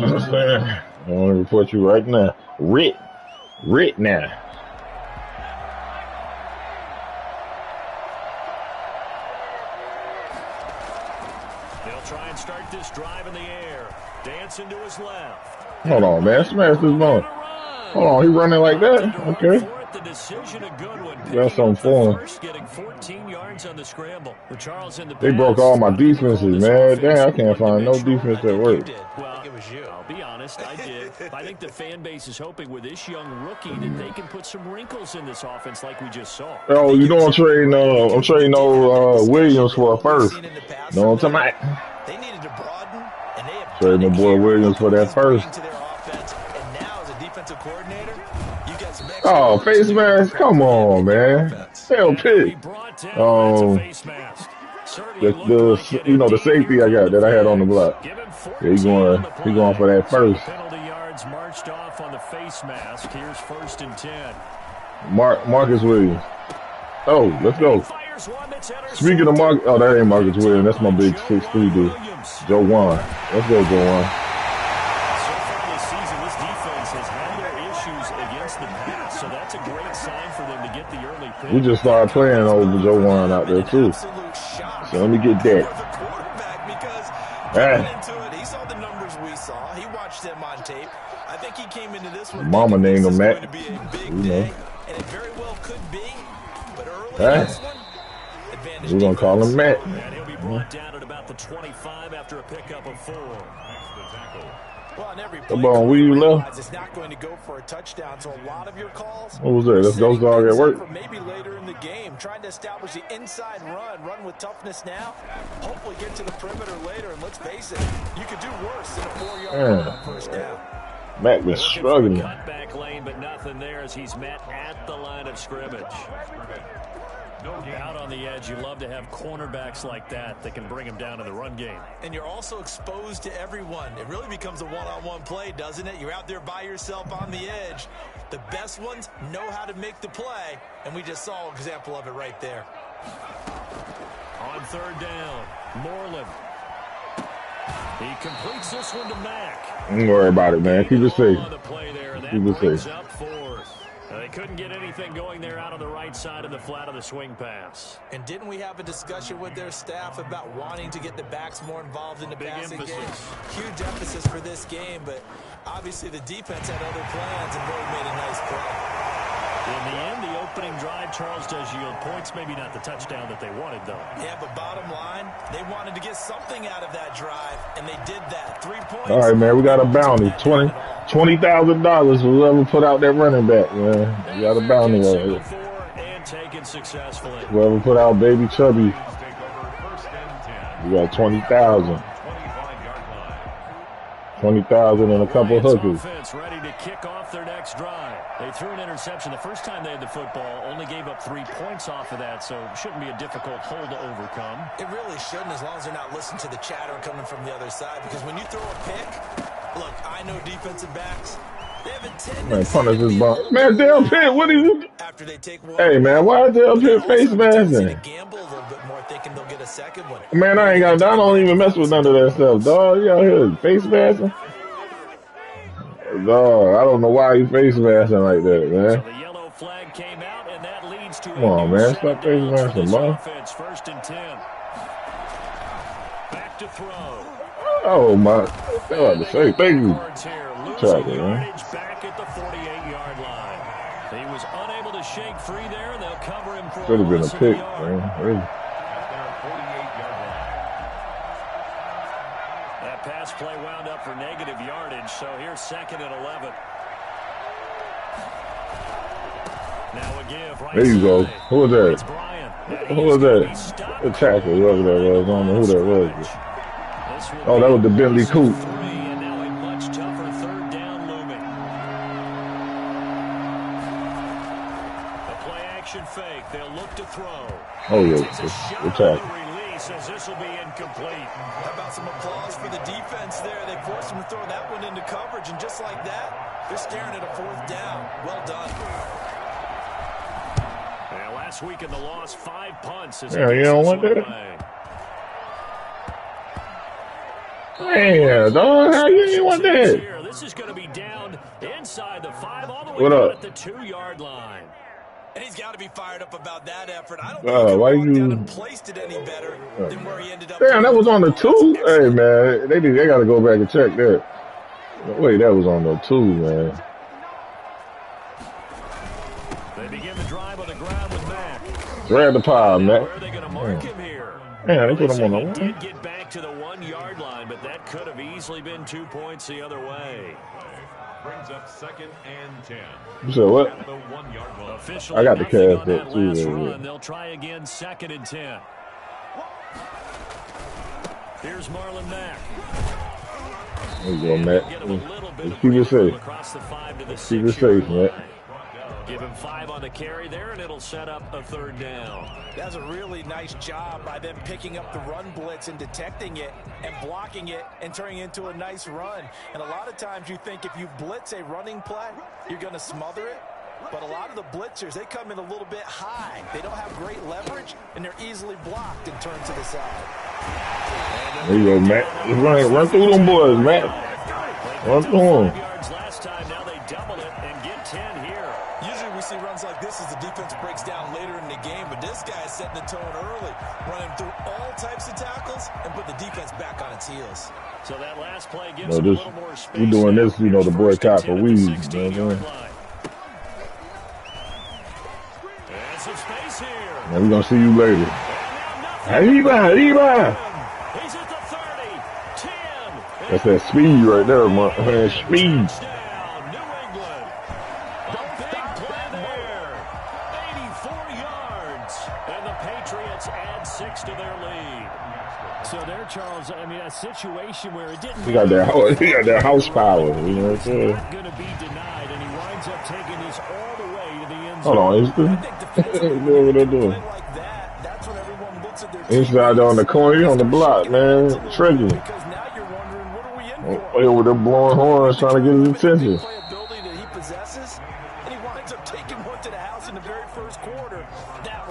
understand? I want to report you right now. Writ now. They'll try and start this drive in the air. Dancing to his left. Hold on, man. Smash this ball. Hold on, he running like that? Okay. The decision, a good one. Got something for him. Getting 14 yards on the scramble. The Charles in the they broke all my defenses, man. Damn, I can't find no defense that works. Well, it was you. I'll be honest, I did. I think the fan base is hoping with this young rookie that they can put some wrinkles in this offense like we just saw. Oh, you know I'm trading Williams for a first. No, I'm talking about. They needed to broaden, and they have trade my boy Williams for that first. Oh, face mask! Come on, man. Hell, pick. The safety I got that I had on the block. Yeah, he going for that first. Penalty yards marched off on the face mask. Here's 1st and 10. Marcus Williams. Oh, let's go. Speaking of Marcus, oh, that ain't Marcus Williams. That's my big 6'3" dude, Joe Juan. Let's go, Joe Juan. We just started playing over Joe Juan out there too. So let me get that. He saw the numbers we saw. He watched them on tape. I think he came into this one. Mama named him Matt. You know. And it very well could be. But early in this one, we're gonna call him Matt. And he'll be brought down at about the 25 after a pickup of 4. Well, on every Come on, where you left? It's not going to go for a touchdown, so a lot of your calls. What was that? That's Ghost Dog at work. Maybe later in the game, trying to establish the inside run with toughness now. Hopefully, get to the perimeter later. And let's face it, you could do worse than a 4-yard run on first down. Matt was struggling. Cutback lane, but nothing there as he's met at the line of scrimmage. Out on the edge, you love to have cornerbacks like that can bring him down in the run game. And you're also exposed to everyone. It really becomes a one-on-one play, doesn't it? You're out there by yourself on the edge. The best ones know how to make the play, and we just saw an example of it right there. On 3rd down, Moreland. He completes this one to Mack. Don't worry about it, man. Keep it safe. Keep it safe. They couldn't get anything going there out on the right side of the flat of the swing pass. And didn't we have a discussion with their staff about wanting to get the backs more involved in the passing game? Huge emphasis for this game, but obviously the defense had other plans and really made a nice play. In the end, the opening drive, Charles does yield points. Maybe not the touchdown that they wanted, though. Yeah, but bottom line, they wanted to get something out of that drive, and they did that. 3 points. All right, man, we got a bounty. $20,000 for whoever put out that running back, man. We got a bounty right here. And taken successfully. Whoever put out Baby Chubby, we got 20,000. 20,000 and a couple of hookers. Ready to kick off their next drive. They threw an interception the first time they had the football, only gave up 3 points off of that, so it shouldn't be a difficult hole to overcome. It really shouldn't, as long as they're not listening to the chatter coming from the other side, because when you throw a pick, look, I know defensive backs, they have a tendency. Man, punish this ball. Man, Dale Pitt, what are you? After they take one, hey, man, why is Dale Pitt face masking? Gamble a little bit more, thinking they'll get a second one. Man, I don't even mess with none of that stuff, dog. You out here face masking? Dog, I don't know why you face masking like that, man. So the yellow flag came out, and that leads to come on, man. Stop face masking, man. 1st and 10. Back to throw. Oh, my. I was about to say, thank you. Back at the 48-yard line. He was unable to shake free there, and they'll cover him for should have been a pick, man. Really. That pass play wound up for negative yardage, so here's 2nd and 11. Now a give right there you go. Who was that? It's Bryant. Who was that? The tackle, whoever that was. I don't know who that was. Oh, that was the Bentley Coupe. And now a much tougher 3rd down looming. The play action fake. They'll look to throw. Oh, yeah. The tackle. Says this will be incomplete. How about some applause for the defense there? They forced him to throw that one into coverage, and just like that, they're staring at a 4th down. Well done. Yeah, last week in the loss, 5 punts. Yeah, you don't want that. Man, dog, how you ain't want that? This is going to be down inside the 5 all the way What down up? at the 2-yard line. And he's got to be fired up about that effort. I don't think he Why could you? down and placed it any better than where he ended up. Damn, that was on the 2. Hey man, they got to go back and check that. Wait, that was on the 2, man. They begin the drive on the ground with Mack. Grab the pile, Mac. Where are they going to mark him here? Man, they put him on the 1. Did get back to the 1-yard line, but that could have easily been 2 points the other way. Brings up 2nd and 10. You said what? At the 1-yard line. Officially I got the nothing cash on that back too. last Yeah. run. They'll try again 2nd and 10. Here's Marlon Mack. There you go, Matt. Get him a little bit Let's of keep it breathing room safe. across the 5 to the Keep it 6-yard safe, line. Matt. Give him 5 on the carry there, and it'll set up a 3rd down. That's a really nice job by them picking up the run blitz and detecting it and blocking it and turning it into a nice run. And a lot of times you think if you blitz a running play, you're going to smother it. But a lot of the blitzers, they come in a little bit high. They don't have great leverage, and they're easily blocked and turned to the side. There you go, Matt. Just run through them boys, Matt. Run through them. 5 yards last time, now they double it and get 10 here. Usually we see runs like this as the defense breaks down later in the game, but this guy is setting the tone early, running through all types of tackles and put the defense back on its heels. So that last play gives them a little more space. We doing this, you know, the boycott for weeds, man. And some space here. Man, we gonna see you later. Arriba. He's at the 30, 10. That's that speed right there, man. Speed. Touchdown, New England. The big play there. 84 yards. And the Patriots add 6 to their lead. So there, Charles, I mean, a situation where it didn't... He got that house power, you know what I'm saying? Not going to be denied, and he winds up taking this all the way to the end Hold zone. on, look what they're doing. Inside on the corner, on the block, man. Tricky. Way over there blowing horns, trying to get his attention.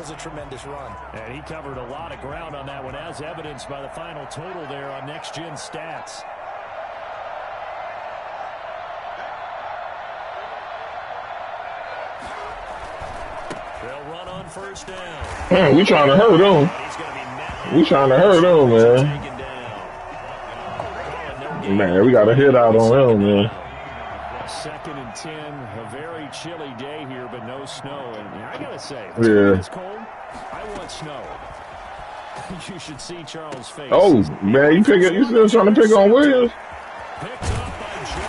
A tremendous run. And he covered a lot of ground on that one, as evidenced by the final total there on Next Gen Stats. They'll run on 1st down. Man, we trying to hurt him. We trying to hurt him, man. Man, we got a hit out on him, man. 2nd and 10, a very chilly day here, but no snow. And I gotta say, it's cold. I want snow. You should see Charles' face. Oh, man, you still trying to pick on Williams?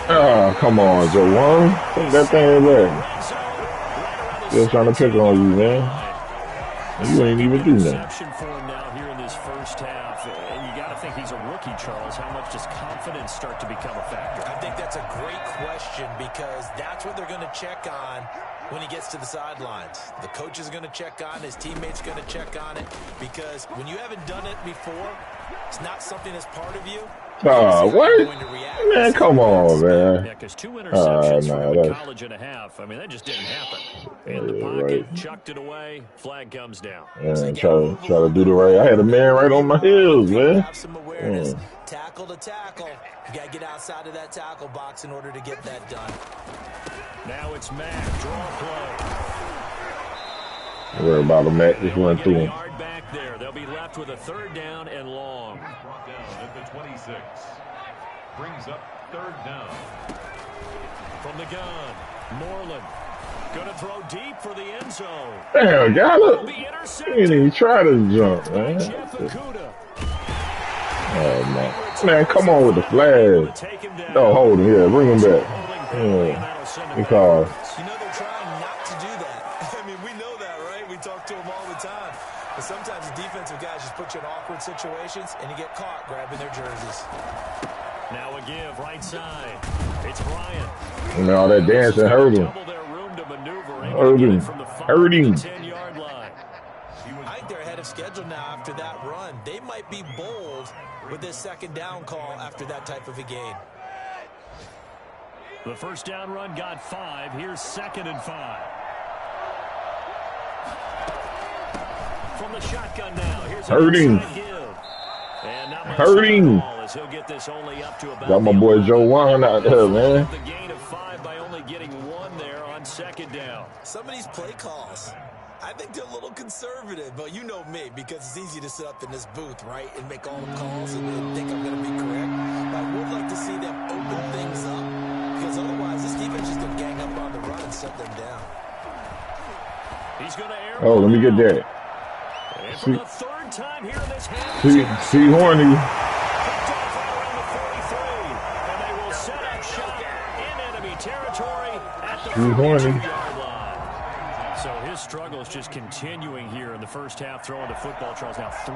Ah, come on, Joe. Take that thing back. Still trying to pick on you, man. You ain't even do that. For him now here in this first half, and you got to think he's a rookie, Charles. How much does confidence start to become a factor? I think that's a great question because that's what they're going to check on when he gets to the sidelines. The coach is going to check on, his teammates going to check on it because when you haven't done it before, it's not something that's part of you. What? Man, come on, man. Yeah, because 2 interceptions for a college and a half. I mean, that just didn't happen. In the pocket, chucked it away, flag comes down. Yeah, try to do the right. I had a man right on my heels, man. Have some awareness. Tackle to tackle. You got to get outside of that tackle box in order to get that done. Now it's Mack. Draw play. Don't worry about him, Matt. Just run through him. Yard back there. They'll be left with a 3rd down and long. Brought down at the 26. Brings up 3rd down. From the gun, Moreland. Going to throw deep for the end zone. Damn, Gallup. He He didn't even try to jump, man. Oh, man. Man, come on with the flag. No, hold him here. Bring him back. Yeah. Because. You know they're trying not to do that. I mean, we know that, right? We talk to them all the time. But sometimes the defensive guys just put you in awkward situations, and you get caught grabbing their jerseys. Now a give, right side. It's Bryant. You know, all that dancing hurt him. Hurt him. 10-yard line. I think they're ahead of schedule now after that run. They might be bold with this 2nd down call after that type of a game. The 1st down run got 5. Here's 2nd and 5. From the shotgun now. Here's hurting. And Hurting. as he'll get this only up to about Got my boy Joe Juan out there, man. The gain of 5 by only getting 1 there on second down. Some of these play calls, I think they're a little conservative, but you know me, because it's easy to sit up in this booth, right, and make all the calls and think I'm going to be correct. But I would like to see them open things up, because otherwise this defense is going to gang up on the run and shut them down. He's going to air. Oh, let me get that. And for the third time here in this half, see Horny. picked off right around the 43, and they will set up shop in enemy territory at the 42-yard line. So his struggle is just continuing here in the first half, throwing the football. Charles, now 3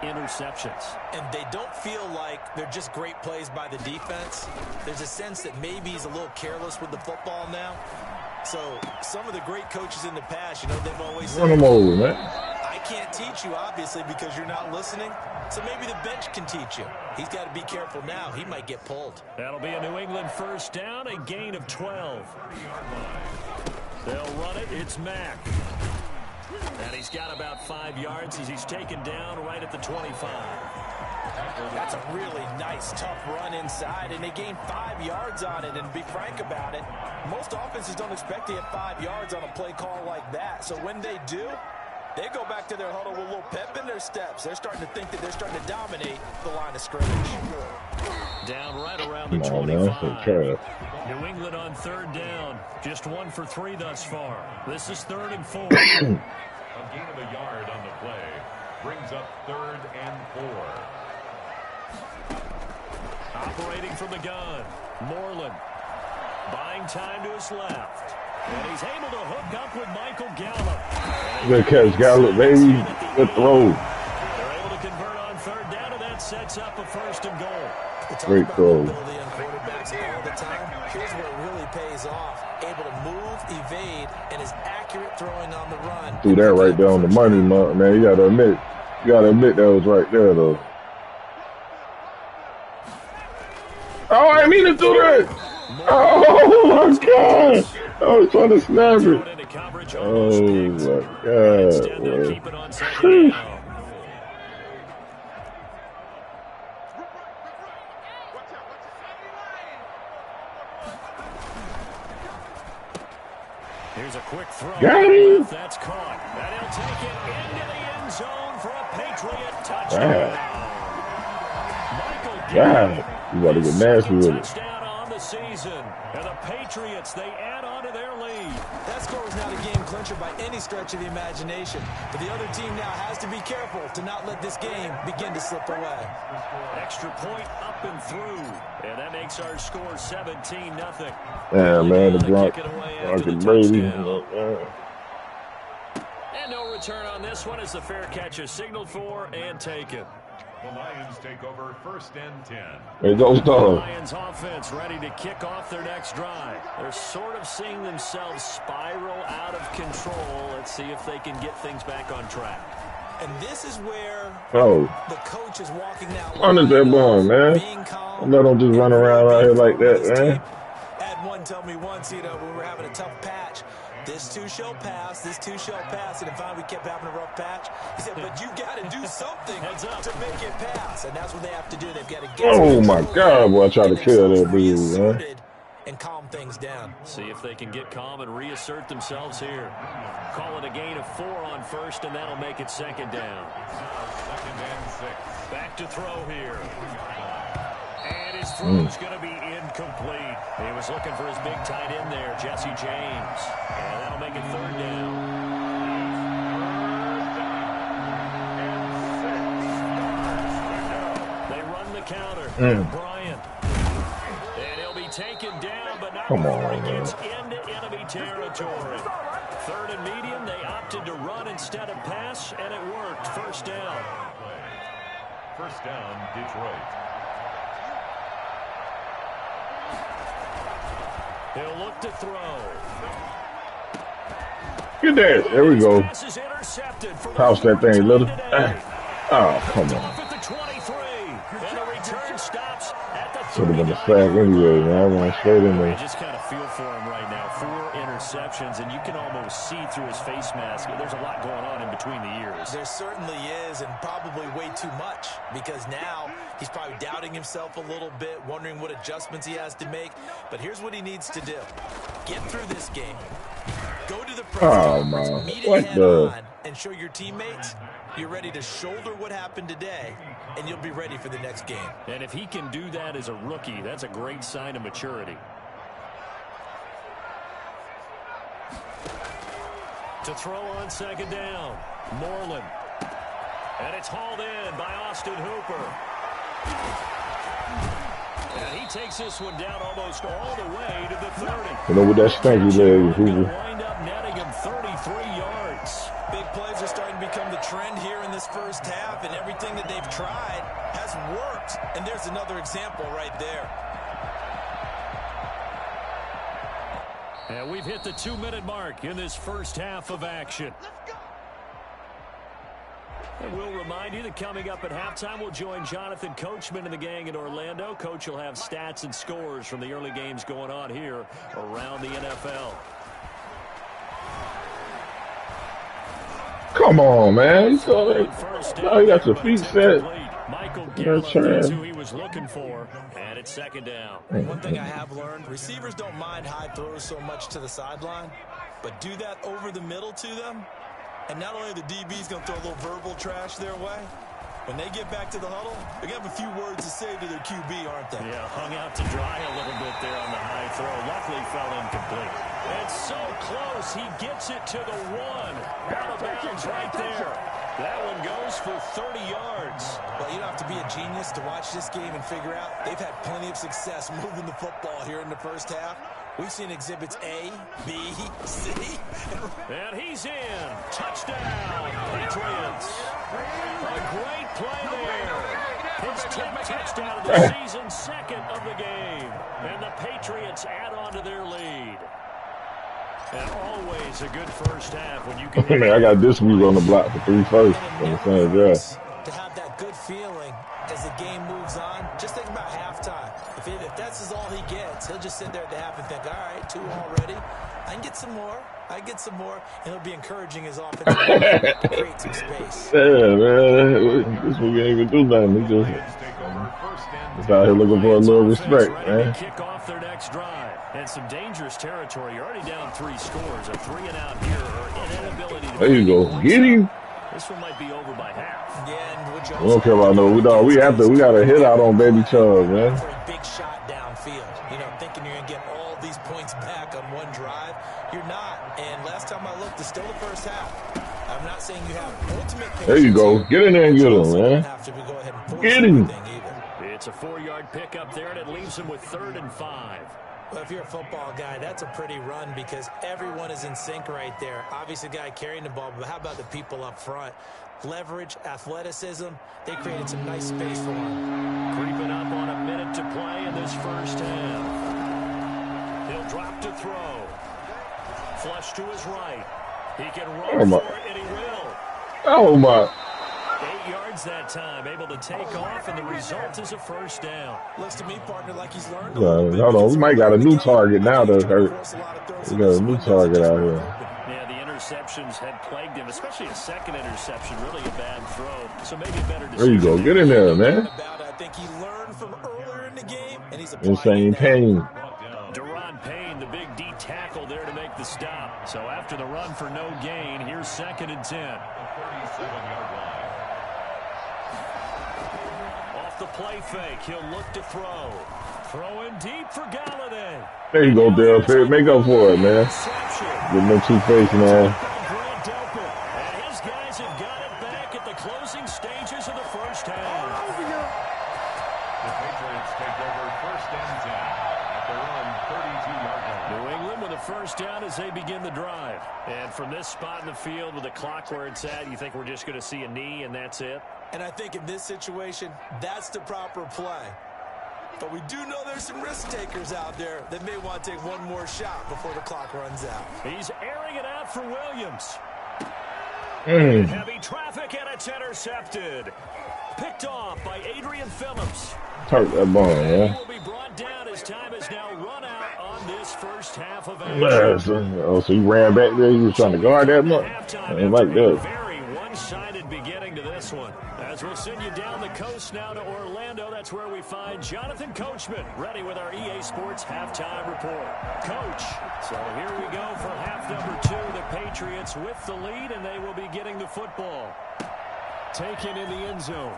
interceptions. And they don't feel like they're just great plays by the defense. There's a sense that maybe he's a little careless with the football now. So some of the great coaches in the past, you know, they've always said, Run him over, man. I can't teach you, obviously, because you're not listening. So maybe the bench can teach you. He's got to be careful now. He might get pulled. That'll be a New England first down, a gain of 12. They'll run it. It's Mack. And he's got about 5 yards as he's taken down right at the 25. That's a really nice, tough run inside, and they gain 5 yards on it. And to be frank about it, most offenses don't expect to get 5 yards on a play call like that. So when they do, they go back to their huddle with a little pep in their steps. They're starting to think that they're starting to dominate the line of scrimmage. Down right around the 25. New England on third down. Just 1 for 3 thus far. This is 3rd and 4. A gain of a yard on the play brings up 3rd and 4. Operating from the gun, Moreland buying time to his left. And he's able to hook up with Michael Gallup. Good catch, Gallup, baby. Good throw. They're able to convert on third down, and that sets up a 1st and goal. Great throw. Quarterbacks all the time. Here's where it really pays off. Able to move, evade, and is accurate throwing on the run. Threw that right there on the money, man. You gotta admit that was right there, though. Oh, I didn't mean to do that. Oh my God! I was trying to snap it. Oh my God! Here's a quick throw. Got him. That's caught. And he'll take it into the end zone for a Patriot touchdown. Michael God, you gotta get nasty with it. Touchdown on the season. And the Patriots, they add on to their lead. That score is not a game clincher by any stretch of the imagination. But the other team now has to be careful to not let this game begin to slip away. Extra point up and through. And that makes our score 17-0. Yeah, man, the Broncos Brady. And no return on this one as the fair catch is signaled for and taken. The Lions take over 1st and 10. Hey, those The dogs. Lions offense ready to kick off their next drive. They're sort of seeing themselves spiral out of control. Let's see if they can get things back on track. And this is where Oh, the coach is walking now. run that ball, man. Being calm. Don't let them just run around out here like that, man. Had one tell me once, you know, when we were having a tough patch, this too shall pass, this too shall pass. And if finally we kept having a rough patch, he said, but you got to do something to make it pass. And that's what they have to do. They've got to get Oh my God, boy, I tried to kill that dude, man. and calm things down. See if they can get calm and reassert themselves here. Call it a gain of 4 on 1st, and that'll make it 2nd down. 2nd and 6. Back to throw here. And his throw's going to be incomplete. He was looking for his big tight end there, Jesse James. And that'll make it 3rd down. They run the counter. Bryant. And he'll be taken down, but not before he gets into enemy territory. 3rd and medium, they opted to run instead of pass, and it worked. 1st down. 1st down, Detroit. He'll look to throw. Get that. There we go. Pass is intercepted for Toss that thing, little. Oh, come on. off at the 23. And the return stops at the 30. Should have been a sack anyway, man. I went straight in I there. just kind of feel for him right now. 4 receptions, and you can almost see through his face mask. There's a lot going on in between the ears. There certainly is, and probably way too much, because now he's probably doubting himself a little bit, wondering what adjustments he has to make. But here's what he needs to do. Get through this game. Go to the press conference, meet it head on, and show your teammates you're ready to shoulder what happened today, and you'll be ready for the next game. And if he can do that as a rookie, that's a great sign of maturity. To throw on second down, Moreland. And it's hauled in by Austin Hooper. And he takes this one down almost all the way to the 30. You know, with that stanky leg, Hoover. Wind up netting him 33 yards. Big plays are starting to become the trend here in this first half, and everything that they've tried has worked. And there's another example right there. And we've hit the 2-minute mark in this first half of action. And we'll remind you that coming up at halftime, we'll join Jonathan Coachman and the gang in Orlando. Coach will have stats and scores from the early games going on here around the NFL. Come on, man. You saw that? Oh, he got your feet set. Michael Gallup is who he was looking for, and it's second down. One thing I have learned, receivers don't mind high throws so much to the sideline, but do that over the middle to them, and not only the DB's going to throw a little verbal trash their way, when they get back to the huddle, they're going to have a few words to say to their QB, aren't they? Yeah, hung out to dry a little bit there on the high throw. Luckily fell incomplete. It's so close, he gets it to the 1. Out of bounds right there. That one goes for 30 yards. Well, you don't have to be a genius to watch this game and figure out they've had plenty of success moving the football here in the first half. We've seen exhibits A, B, C. And he's in. Touchdown, Patriots. A great play there. His 10th touchdown of the season, second of the game. And the Patriots add on to their lead. And always a good first half when you can. Man, I got this week on the block for 3 first. To have that good feeling as the game moves on, just think about halftime. If that's all he gets, he'll just sit there at the half and think, all right, 2 already. I can get some more. And he'll be encouraging his offense to create some space. Yeah, man. This week ain't even do nothing. He's out here looking for a little respect, man. Kick off their next drive. And some dangerous territory. You're already down 3 scores. A 3 and out here, or an inability to. There you go. Get him. This one might be over by half. Yeah, and we don't care about no. We got a hit out on Baby Chubb, man. For a big shot downfield. You know, thinking you're going to get all these points back on one drive. You're not. And last time I looked, it's still the first half. I'm not saying you have ultimate patience. There you go. Get in there and get him, man. Get him. It's a 4-yard pickup there, and it leaves him with 3rd and 5. Well, if you're a football guy, that's a pretty run because everyone is in sync right there. Obviously, the guy carrying the ball, but how about the people up front? Leverage, athleticism, they created some nice space for him. Creeping up on a minute to play in this first half. He'll drop to throw. Flush to his right. He can run for it, and he will. Oh, my. 8 yards that time, able to take off, and the result is a first down. Looks to me, partner, like he's learned. Hold on, we might got a new target now that hurt. We got a new target out here. Yeah, the interceptions had plagued him, especially a second interception, really a bad throw. So maybe a better decision. There you go, get in there, man. I think he learned from earlier in the game, and he's insane pain. Deron Payne, the big D tackle there to make the stop. So after the run for no gain, here's 2nd and 10. 37-yard line. The play fake. He'll look to throw. Throwing deep for Galladay. There you go, Dale. Make up for it, man. Give no two-face, man. And his guys have got it back at the closing stages of the first half. The Patriots take over 1st and 10 at their own 32-yard line. New England with a first down as they begin the drive. And from this spot in the field with the clock where it's at, you think we're just going to see a knee and that's it? And I think in this situation, that's the proper play. But we do know there's some risk takers out there that may want to take one more shot before the clock runs out. He's airing it out for Williams. Heavy traffic, and it's intercepted. Picked off by Adrian Phillips. Hurt that ball, He man. will be brought down his time has now run out on this first half of action. So he ran back there. He was trying to guard that much. I ain't like that. Very one-sided beginning to this one. As we'll send you down the coast now to Orlando, that's where we find Jonathan Coachman, ready with our EA Sports halftime report. Coach, so here we go for half number 2. The Patriots with the lead, and they will be getting the football. Taken in the end zone.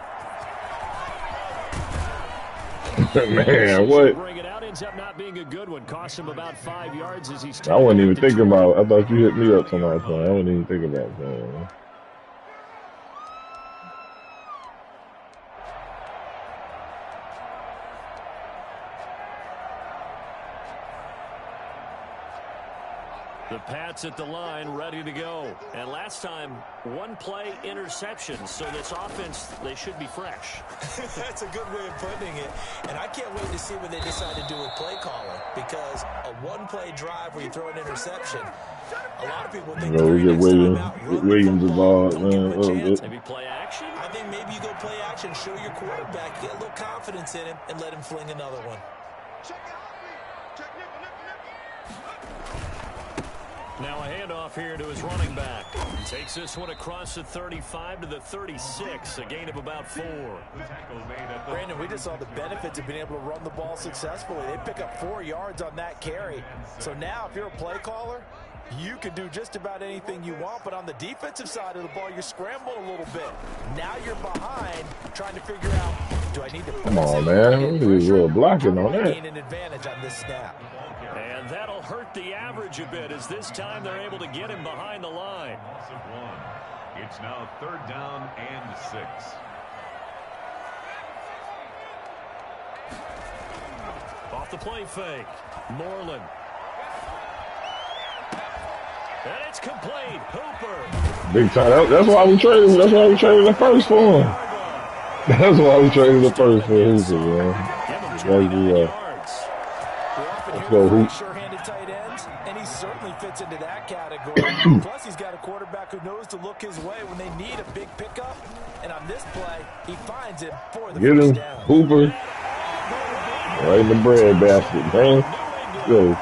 Man, what? Bring it out, ends up not being a good one. Cost him about 5 yards as he's. I wasn't even thinking about. I thought you hit me up tonight, so I wasn't even thinking about that. The Pats at the line, ready to go. And last time, one play interception. So this offense, they should be fresh. That's a good way of putting it. And I can't wait to see what they decide to do with play calling. Because a one-play drive where you throw an interception, a lot of people think we get Williams involved, man. Maybe play action? I think maybe you go play action, show your quarterback, get a little confidence in him, and let him fling another one. Now a handoff here to his running back. Takes this one across the 35 to the 36, a gain of about 4. Brandon, we just saw the benefits of being able to run the ball successfully. They pick up 4 yards on that carry. So now if you're a play caller, you can do just about anything you want, but on the defensive side of the ball, you're scrambling a little bit. Now you're behind, trying to figure out, do I need to... Come on, man. There's a little blocking on that. Gain an advantage on this snap. And that'll hurt the average a bit as this time they're able to get him behind the line. It's now 3rd down and 6. Off the play fake. Moreland. And it's complete. Hooper. Big time. That's why we traded. That's why we traded the first for him. That's why we traded the first for Hooper, man. Let's go, Hoop. Sure-handed tight ends, and he certainly fits into that category. Plus, he's got a quarterback who knows to look his way when they need a big pickup. And on this play, he finds him for the first down. Hooper. Right in the bread basket, man. Go.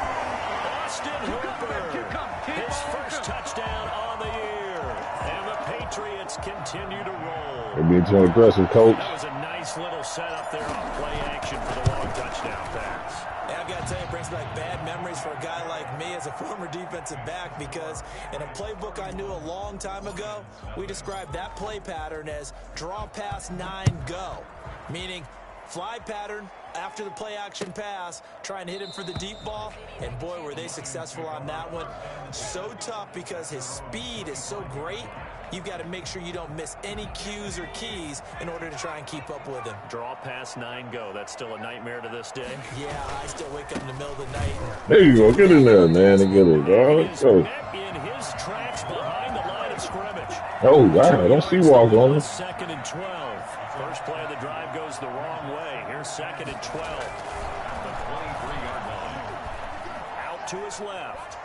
Continue to roll. They're being too aggressive, coach. That was a nice little setup there on play action for the long touchdown pass. And I've got to tell you, it brings back bad memories for a guy like me as a former defensive back, because in a playbook I knew a long time ago, we described that play pattern as draw pass 9 go, meaning fly pattern after the play action pass, try and hit him for the deep ball, and boy, were they successful on that one. So tough because his speed is so great. You've got to make sure you don't miss any cues or keys in order to try and keep up with him. Draw past 9 go. That's still a nightmare to this day. Yeah, I still wake up in the middle of the night. There you go. Get in there, man, and get it, dog. Let's go. In his tracks behind the line of scrimmage. Oh, wow. Don't see walk on him. 2nd and 12. First play of the drive goes the wrong way. Here's 2nd and 12. The 23-yard line. Out to his left.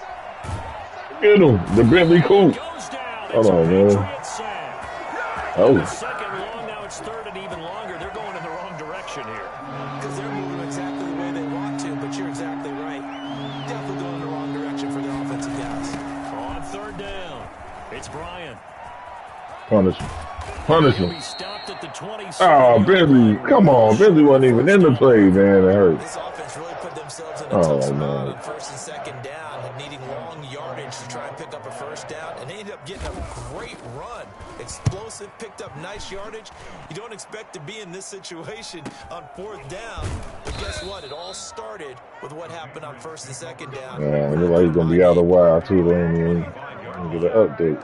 Get him. The Bentley Coupe. Hold on, man. Oh. Second long, now it's 3rd and even longer. They're going in the wrong direction here. Because they're moving exactly the way they want to, but you're exactly right. Definitely going in the wrong direction for their offensive guys. On 3rd down, it's Bryant. Punish him. Punish him. He stopped at the 26. Oh, Bentley. Come on. Bentley wasn't even in the play, man. It hurt. This offense really put themselves in a tough spot on 1st and 2nd down, and needing long yardage to try and pick up a 1st down, and they ended up getting a great run. Explosive, picked up nice yardage. You don't expect to be in this situation on 4th down, but guess what? It all started with what happened on 1st and 2nd down. Yeah, it looks like he's going to be out a while, too. They ain't even get an update.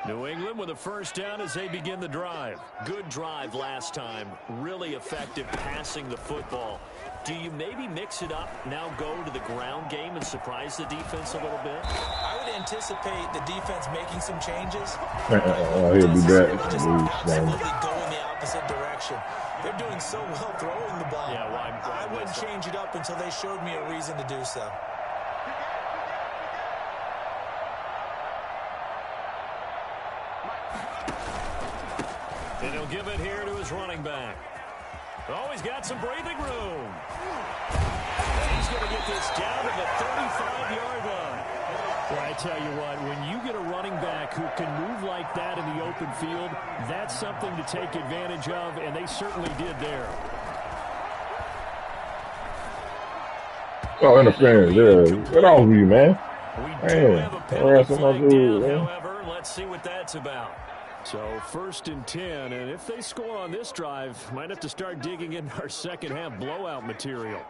New England with a 1st down as they begin the drive. Good drive last time. Really effective passing the football. Do you maybe mix it up, now go to the ground game and surprise the defense a little bit? I would anticipate the defense making some changes. He'll be back. Absolutely go in the opposite direction. They're doing so well throwing the ball. Yeah, I wouldn't change it up until they showed me a reason to do so. And he'll give it here to his running back. Oh, he's got some breathing room. He's going to get this down to the 35-yard line. Well, I tell you what, when you get a running back who can move like that in the open field, that's something to take advantage of, and they certainly did there. Oh, interference, yeah. Get off you, man. We do have a penalty flag down, however. Let's see what that's about. So 1st and 10, and if they score on this drive, might have to start digging in our second half blowout material.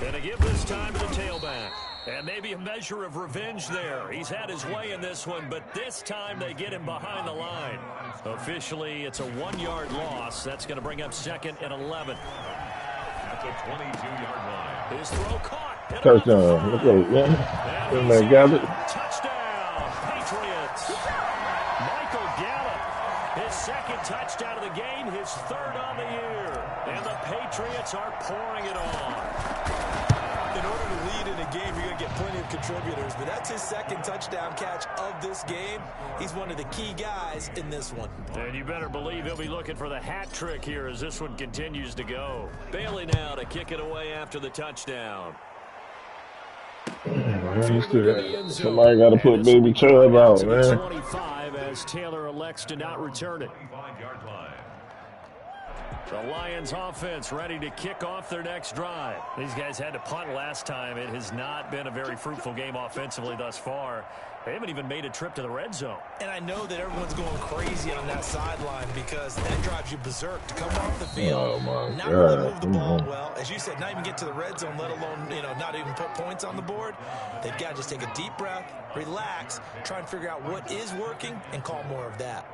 And a give this time to the tailback. And maybe a measure of revenge there. He's had his way in this one, but this time they get him behind the line. Officially, it's a 1-yard loss. That's going to bring up 2nd and 11. That's a 22-yard line. His throw caught. Touchdown. Let's go, yeah. In there, gathered. Touchdown, Patriots. Michael Gallup, his 2nd touchdown of the game, his 3rd on the year. And the Patriots are pouring it on. In order to lead in a game, you're going to get plenty of contributors, but that's his 2nd touchdown catch of this game. He's one of the key guys in this one. And you better believe he'll be looking for the hat trick here as this one continues to go. Bailey now to kick it away after the touchdown. Somebody got to put Baby Chubb out, man. 25 as Taylor elects to not return it. The Lions offense ready to kick off their next drive. These guys had to punt last time. It has not been a very fruitful game offensively thus far. They haven't even made a trip to the red zone. And I know that everyone's going crazy on that sideline because that drives you berserk to come off the field. Not really move the ball well. As you said, not even get to the red zone, let alone, not even put points on the board. They've got to just take a deep breath, relax, try and figure out what is working, and call more of that.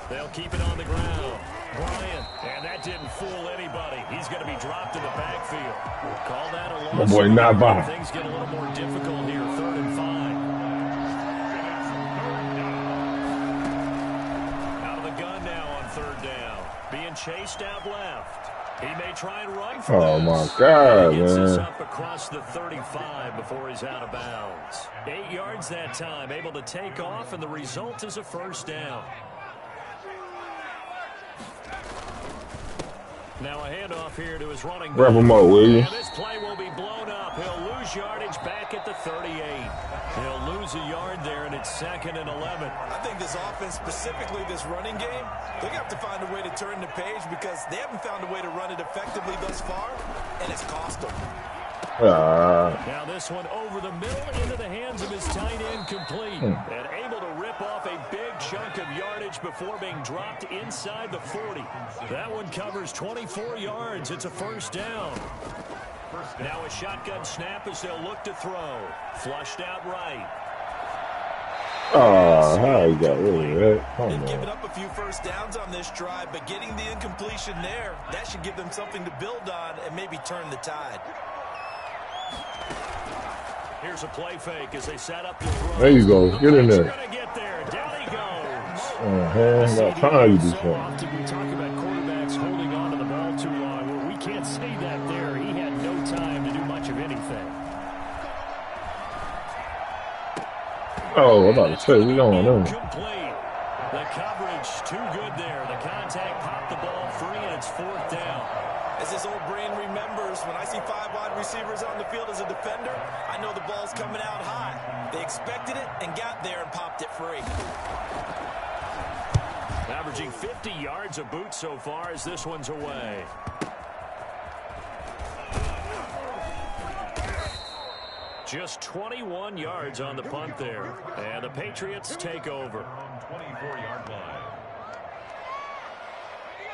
They'll keep it on the ground. Bryant, and that didn't fool anybody. He's going to be dropped in the backfield. Call that a loss. Oh boy, not by. Things get a little more difficult here. 3rd and 5. Out of the gun now on 3rd down. Being chased out left. He may try and run for Oh this. my God, He gets this man. up across the 35 before he's out of bounds. 8 yards that time, able to take off, and the result is a 1st down. Now a handoff here to his running back. Wrap him up, will you? And this play will be blown up. He'll lose yardage back at the 38. He'll lose a yard there, and it's 2nd and 11. I think this offense, specifically this running game, they're going to have to find a way to turn the page because they haven't found a way to run it effectively thus far, and it's cost them. Now this one over the middle into the hands of his tight end, complete. And able to rip off a big chunk of yardage before being dropped inside the 40. That one covers 24 yards. It's a 1st down. Now a shotgun snap as they'll look to throw. Flushed out right. Oh, how you got rid of that? Come They've on. given up a few 1st downs on this drive, but getting the incompletion there, that should give them something to build on and maybe turn the tide. Here's a play fake as they set up the throw. There you go. Get in there. Gonna get there. Down he About goes. time you do So something. often we talk about quarterbacks holding on to the ball too long. Well, we can't say that there. He had no time to do much of anything. Oh, I'm about to say, we don't know. Complete. The coverage too good there. The contact popped the ball free, and it's 4th down. As this old brain remembers, when I see 5 wide receivers on the field as a defender, I know the ball's coming out high. They expected it and got there and popped it free. Averaging 50 yards a boot so far as this one's away. Just 21 yards on the punt there. And the Patriots take over. 24-yard line.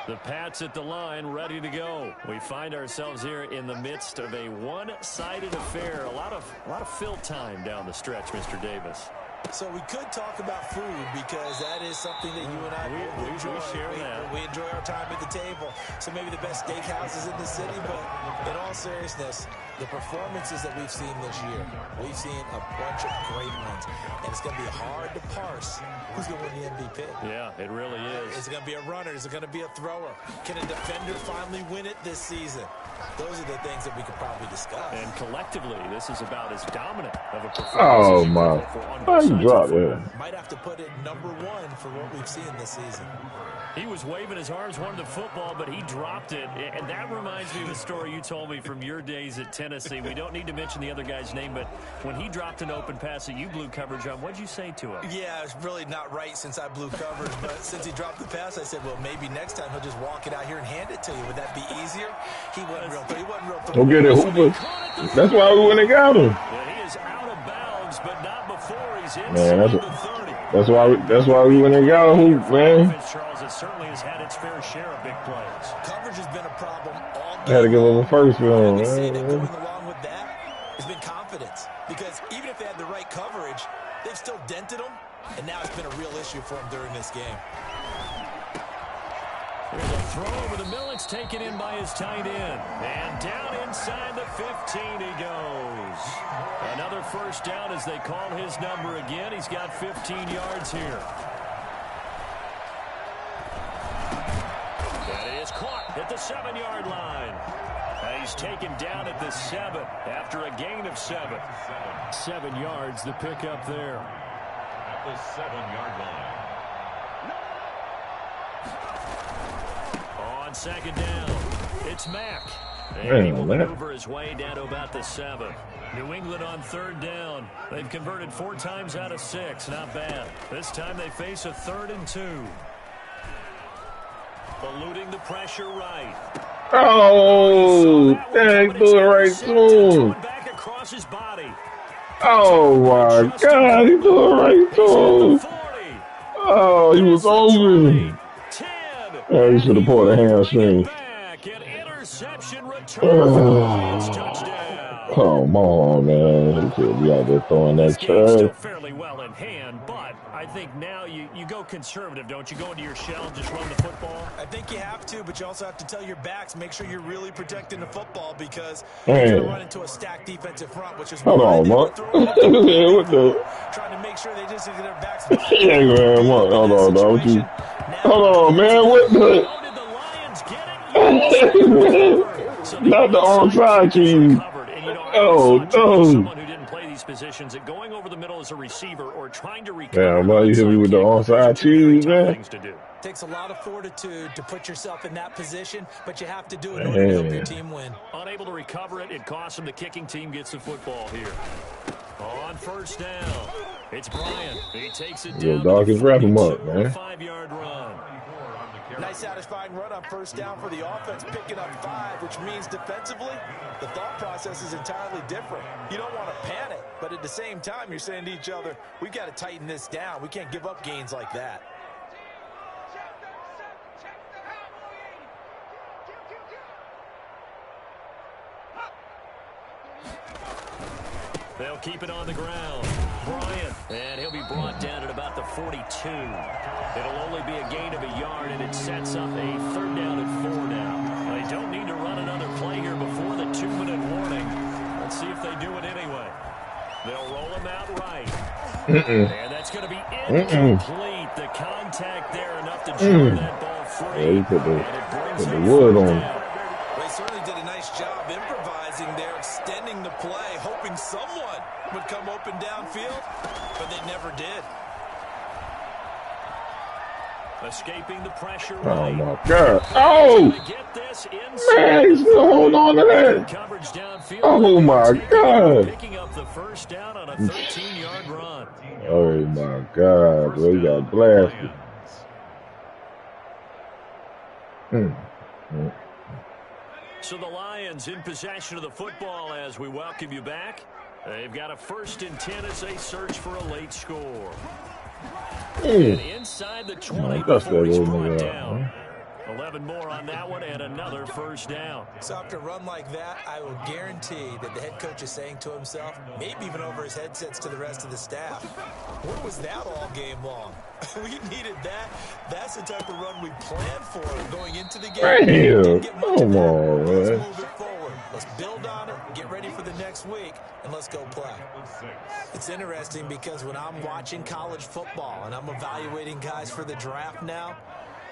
The Pats at the line, ready to go. We find ourselves here in the midst of a one-sided affair. A lot of fill time down the stretch, Mr. Davis. So we could talk about food because that is something that you and I we enjoy. share that. We enjoy our time at the table. So maybe the best steakhouses in the city, but in all seriousness, The performances that we've seen this year, we've seen a bunch of great ones, and it's going to be hard to parse who's going to win the MVP. Yeah, it really is. Is it going to be a runner? Is it going to be a thrower? Can a defender finally win it this season? Those are the things that we could probably discuss. And collectively, this is about as dominant of a performance. Oh, my. Why you dropped it? Might have to put it number one for what we've seen this season. He was waving his arms, wanted the football, but he dropped it. And that reminds me of a story you told me from your days at Tennessee. We don't need to mention the other guy's name, but when he dropped an open pass that you blew coverage on, what'd you say to him? Yeah, it's really not right since I blew coverage, but since he dropped the pass, I said, well, maybe next time he'll just walk it out here and hand it to you. Would that be easier? He wasn't real. Go get it, Hooper. That's why we went and got him. Yeah, he is out of bounds, but not before he's inside Man, the 30. that's why we went and got him, man. Charles, it certainly has had its fair share of big plays. Coverage has been a problem all I had to give him a first one. We say that going along with that has been confidence, because even if they had the right coverage, they've still dented them, and now it's been a real issue for them during this game. There's a throw over the middle. It's taken in by his tight end. And down inside the 15 he goes. Another first down as they call his number again. He's got 15 yards here. And it is caught at the 7-yard line. And he's taken down at the 7 after a gain of 7. 7 yards, the pickup there. At the 7-yard line. On second down, it's Mack. And he will maneuver his way down to about the 7. New England on third down. They've converted 4 times out of 6. Not bad. This time they face a 3rd and 2. Eluding the pressure right. Oh, dang, threw it right to him. Back across his body. Oh, my God, he threw it right to him. Oh, he was open. Oh, he should have pulled a hamstring. Come on, man. He could be out there throwing that trash. Fairly well in hand, but I think now you go conservative, don't you? Go into your shell and just run the football. I think you have to, but you also have to tell your backs, make sure you're really protecting the football, because you're going to run into a stacked defensive front, which is hold on, Mark. What the? Trying to make sure they just get their backs. Yeah, man, Mark. Hold on, dog. Hold on, man. What the? Not the onside team. Oh, no. Someone who didn't play these positions, that going over the middle as a receiver or trying to recover. Yeah, well, you hit me with the onside team, man. Takes a lot of fortitude to put yourself in that position, but you have to do it in order to help your team win. Unable to recover it, it costs him. The kicking team gets the football here. On first down, it's Bryant. He takes it down. Dog is wrapping him up, man. 5-yard run. Nice satisfying run on first down for the offense, picking up 5, which means defensively, the thought process is entirely different. You don't want to panic, but at the same time, you're saying to each other, we've got to tighten this down. We can't give up gains like that. They'll keep it on the ground. Bryant, and he'll be brought down at about the 42. It'll only be a gain of a yard, and it sets up a 3rd down and 4 now. They don't need to run another play here before the 2-minute warning. Let's see if they do it anyway. They'll roll him out right. And that's going to be incomplete. The contact there enough to jump that ball free. Yeah, he put the wood on. They certainly did a nice job improvising there, extending the play, hoping someone would come open downfield, but they never did. Escaping the pressure. Oh, my God. Oh! Man, he's still holding on to that. Oh, my God. Picking up the first down on a 13-yard run. Oh, my God. Boy, he got blasted. So the Lions in possession of the football as we welcome you back. They've got a 1st and 10 as they search for a late score. And inside the 20, before he's brought down. 11 more on that one and another first down. So after a run like that, I will guarantee that the head coach is saying to himself, maybe even over his headsets to the rest of the staff, where was that all game long? We needed that. That's the type of run we planned for going into the game. Damn, come on, man. Let's move it forward. Let's build on it, get ready for the next week, and let's go play. It's interesting because when I'm watching college football and I'm evaluating guys for the draft now,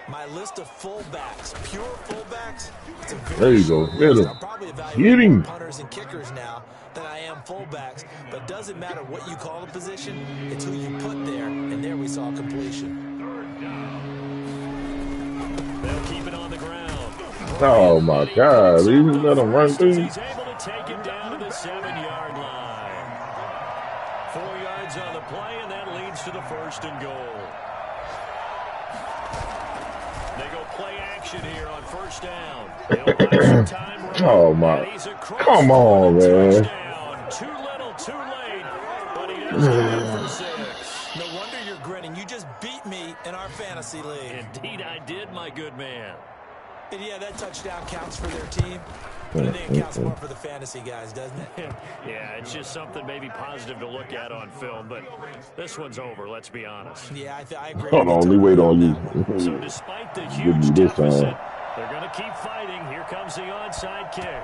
my list of fullbacks, pure fullbacks, it's a There very you go. short Get list. him. I'm probably Get evaluating him. more punters and kickers now than I am fullbacks. But it doesn't matter what you call the position, it's who you put there. And there we saw completion. They'll keep it on the ground. Oh my God. You just let him run through. He's able to take it down to the 7-yard line. 4 yards on the play, and that leads to the 1st and goal. They go play action here on 1st down. They'll buy some time running. Oh my. Come on, man. Touchdown. Too little, too late, but he does get it for 6. No wonder you're grinning. You just beat me in our fantasy league. Indeed I did, my good man. And yeah, that touchdown counts for their team, but I think it counts more for the fantasy guys, doesn't it? Yeah, it's just something maybe positive to look at on film, but this one's over, let's be honest. Yeah, I agree. Hold on, let me wait on you. So despite the Give huge me this deficit, time. they're going to keep fighting. Here comes the onside kick.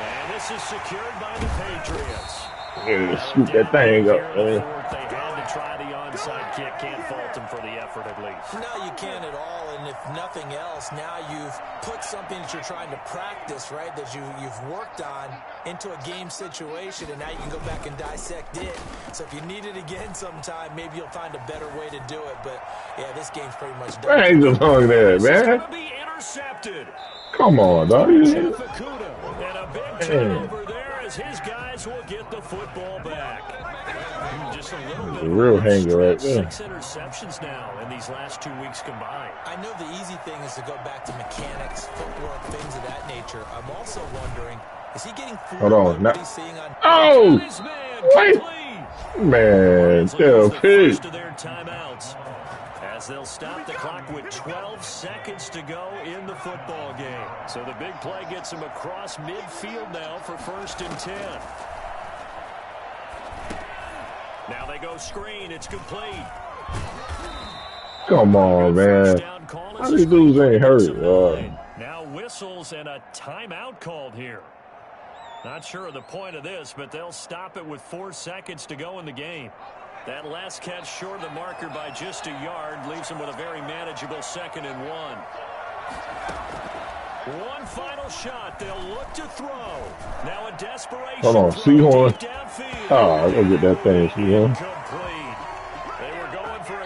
And this is secured by the Patriots. Yeah, scoop that thing up, man. They had to try the onside kick. Can't fault them for the effort at least. No, you can't at all. And if nothing else, now you've put something that you're trying to practice, right, that you've worked on into a game situation, and now you can go back and dissect it. So if you need it again sometime, maybe you'll find a better way to do it. But, yeah, this game's pretty much done. Hang along there, This is man. going to be intercepted. Come on, dog. Jeff Okuda, and a big turnover there as his guys will get the football back. Just a little bit The real hanger right there. 6 interceptions now in these last 2 weeks combined. I know the easy thing is to go back to mechanics, footwork, things of that nature. I'm also wondering, is he getting Hold on. what Now. he's seeing on... Oh! His man, Wait. complete. Man, tell The pig. first of their timeouts as they'll stop the clock with 12 seconds to go in the football game. So the big play gets him across midfield now for 1st and 10. Now they go screen. It's complete. Come on, man. How these dudes ain't hurt? Now whistles and a timeout called here. Not sure of the point of this, but they'll stop it with 4 seconds to go in the game. That last catch short of the marker by just a yard leaves them with a very manageable 2nd and 1. One final shot. They'll look to throw. Now a desperation. Hold on, throw Seahorn. deep downfield. Oh, I'll go get that thing, Seahorn.